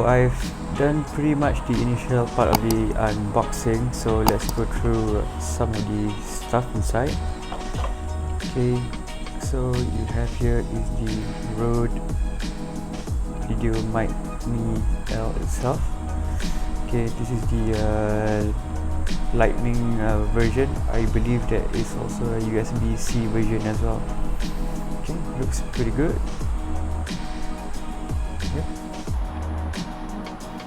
I've done pretty much the initial part of the unboxing, so let's go through some of the stuff inside. Okay, so you have here is the RODE Videomic Me-L itself. Okay, this is the lightning version. I believe there is also a USB-C version as well. Okay, looks pretty good. Yep.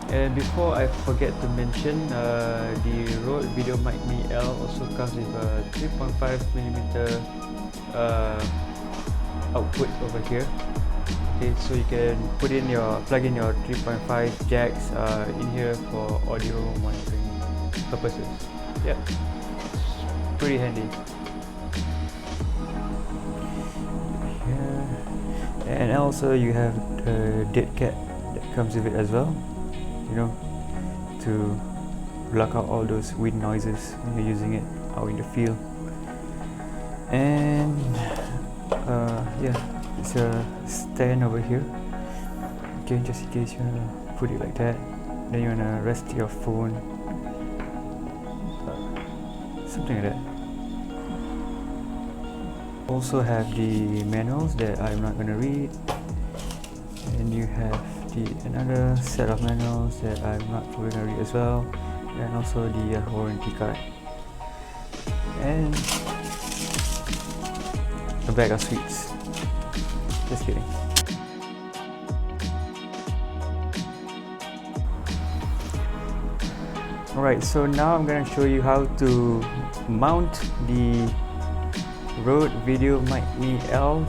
And before I forget to mention, the RODE Videomic Me-L also comes with a 3.5mm output over here. Okay, so you can plug in your 3.5 jacks in here for audio monitoring purposes. Yeah, pretty handy. Yeah. And also you have the dead cat that comes with it as well, you know, to block out all those wind noises when you're using it out in the field. And yeah, it's a stand over here. Okay, just in case you wanna put it like that, then you wanna rest your phone, something like that. Also have the manuals that I'm not gonna read, and you have another set of manuals that I'm not probably gonna read as well, and also the warranty card, and a bag of sweets. Just kidding. Alright, so now I'm gonna show you how to mount the RODE Videomic Me-L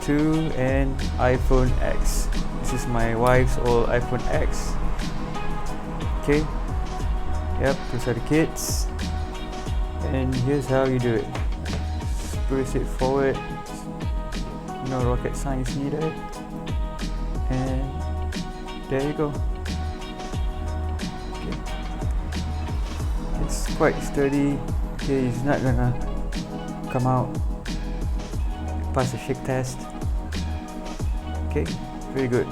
to an iPhone X. This is my wife's old iPhone X. Okay, yep, those are the kids, and here's how you do it. It's pretty straightforward, no rocket science needed, and there you go. Okay, it's quite sturdy. Okay, it's not gonna come out, pass the shake test. Okay, very good.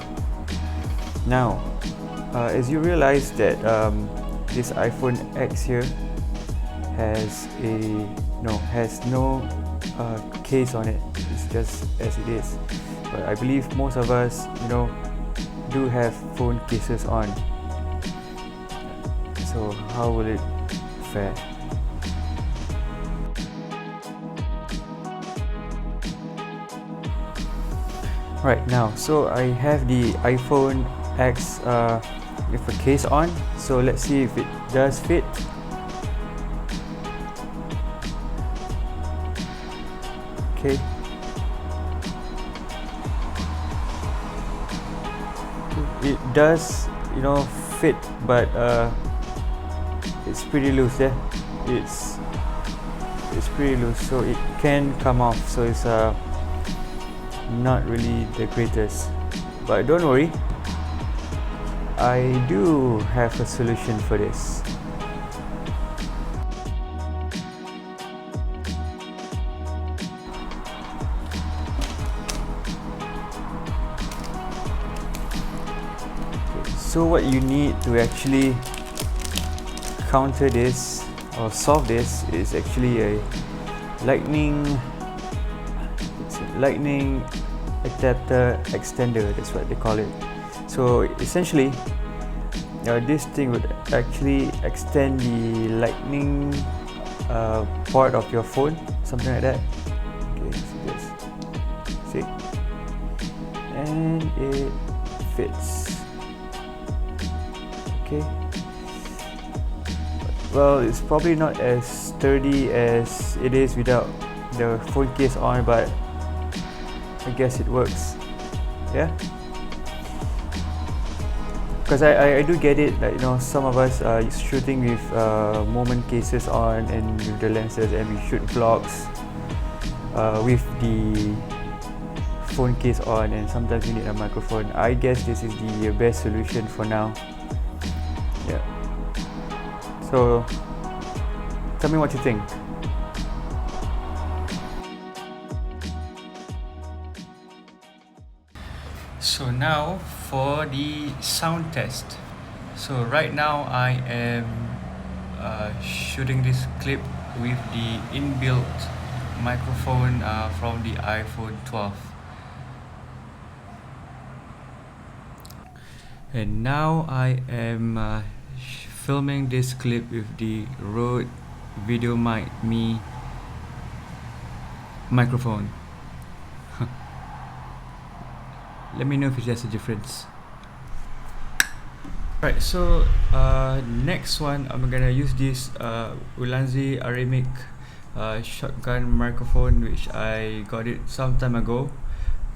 Now, as you realize that this iPhone X here has no case on it. It's just as it is. But I believe most of us, do have phone cases on. So how will it fare? Right now, so I have the iPhone X with a case on, so let's see if it does fit. Okay, it does fit, but it's pretty loose there. It's pretty loose, so it can come off, so it's not really the greatest, but don't worry, I do have a solution for this. So what you need to actually counter this or solve this is actually a lightning adapter extender, that's what they call it. So essentially, this thing would actually extend the lightning port of your phone, something like that. Okay, so just see, and it fits. Okay, well, it's probably not as sturdy as it is without the phone case on, but I guess it works. Yeah, because I do get it, like some of us are shooting with moment cases on and with the lenses, and we shoot vlogs, with the phone case on, and sometimes you need a microphone. I guess this is the best solution for now. Yeah. So tell me what you think. So now for the sound test. So right now I am shooting this clip with the inbuilt microphone from the iPhone 12. And now I am filming this clip with the RODE Videomic Me microphone. Let me know if there's a difference. Right, so next one I'm gonna use this Ulanzi arimic shotgun microphone, which I got it some time ago.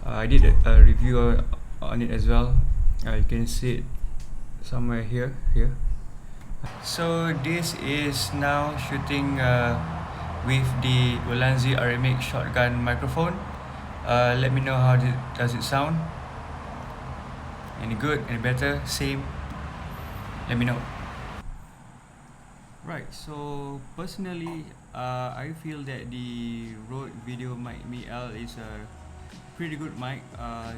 I did a review on it as well. You can see it somewhere here. So this is now shooting with the Ulanzi arimic shotgun microphone. Let me know how does it sound. Any good, any better, same? Let me know. Right, so personally, I feel that the RODE Videomic Me-L is a pretty good mic.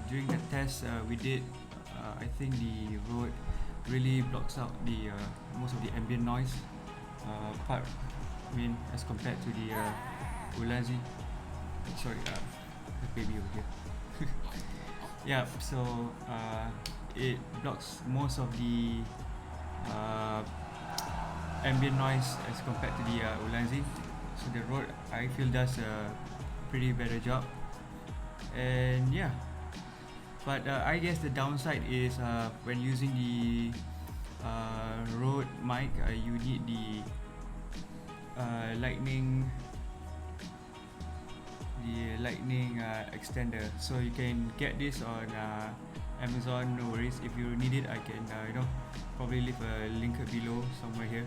During the test we did, I think the RODE really blocks out the most of the ambient noise part. I mean, as compared to the Ulanzi. Sorry, the baby over here. Yeah, so it blocks most of the ambient noise as compared to the Ulanzi. So the RODE, I feel, does a pretty better job. And yeah, but I guess the downside is when using the RODE mic, you need the lightning extender. So you can get this on Amazon, no worries. If you need it, I can probably leave a link below somewhere here,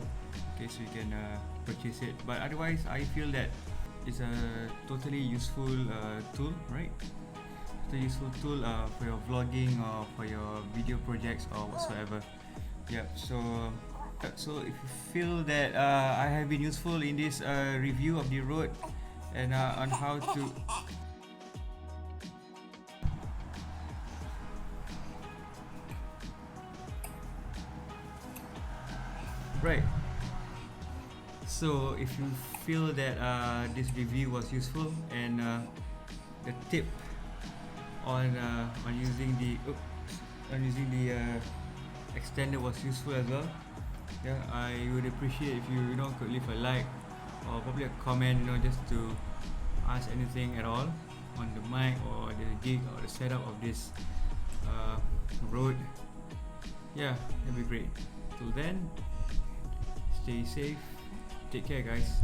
okay, so you can purchase it. But otherwise, I feel that it's a totally useful tool, right? It's a useful tool for your vlogging or for your video projects or whatsoever. Yeah, so if you feel that I have been useful in this review of the RODE and on how to right. So if you feel that this review was useful and the tip on using the extender was useful as well, yeah, I would appreciate if you could leave a like or probably a comment, just to ask anything at all on the mic or the gig or the setup of this RODE. Yeah, that'd be great. Till then, stay safe, take care guys.